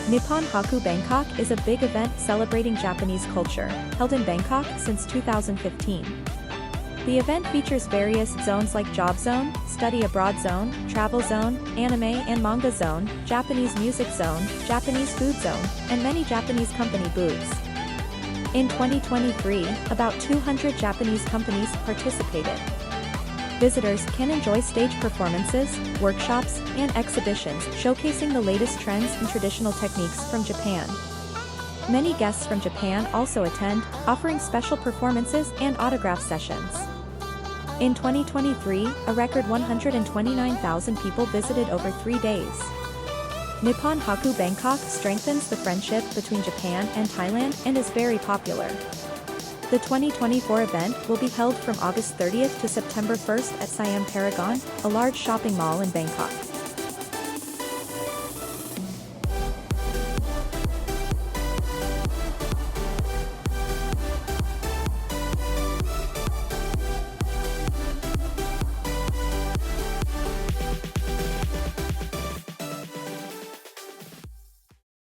Nippon Haku Bangkok is a big event celebrating Japanese culture, held in Bangkok since 2015. The event features various zones like Job Zone, Study Abroad Zone, Travel Zone, Anime and Manga Zone, Japanese Music Zone, Japanese Food Zone, and many Japanese company booths. In 2023, about 200 Japanese companies participated. Visitors can enjoy stage performances, workshops, and exhibitions showcasing the latest trends and traditional techniques from Japan. Many guests from Japan also attend, offering special performances and autograph sessions. In 2023, a record 129,000 people visited over 3 days. Nippon Haku Bangkok strengthens the friendship between Japan and Thailand and is very popular. The 2024 event will be held from August 30th to September 1st at Siam Paragon, a large shopping mall in Bangkok.